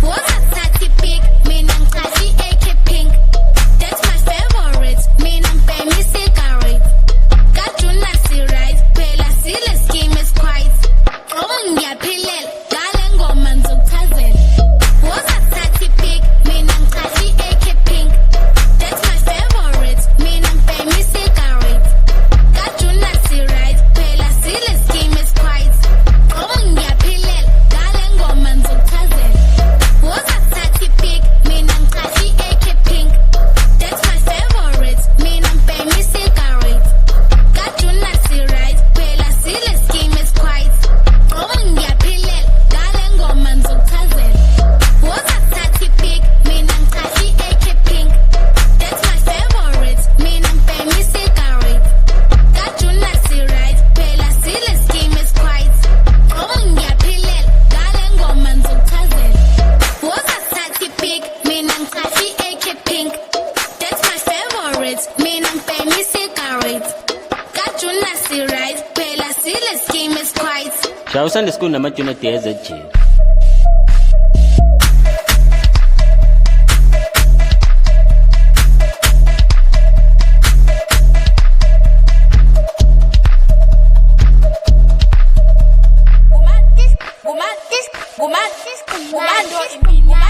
Was a tatty pig, mean I'm classy AK pink. That's my favorite, mean I'm famous cigarette. Got you nasty right, Pela Sila scheme is quite. Oh, yeah, Pilel, Galengo Manzo Tazen. Was a tatty pig, mean I'm classy AK pink. That's my favorite, mean I'm famous cigarette. Got you nasty right, Pela Sila scheme is quite. Oh, yeah, Pilel, Galengo Manzo Tazen. Was a tatty pig, mean I'm classy AK pink. That's my favorite, mean I'm famous cigarette. Got you nasty right, Pela Sila scheme is quite. Oh, yeah, Pilel, Galengo Manzo Tazen. Was a tatty pig, mean I'm classy AK pink. That's my favorite, mean I'm famous cigarette. Got you nasty right, Pela Sila scheme is quite. Oh, yeah, Pilel, Galengo Manzo Tazen. Was a tatty pig, mean I'm classy AK pink. That's my favorite, mean I'm famous cigarette. Got you nasty right, Pela Sila scheme is quite. Shall Sunday school number to DsZ. MandouRh.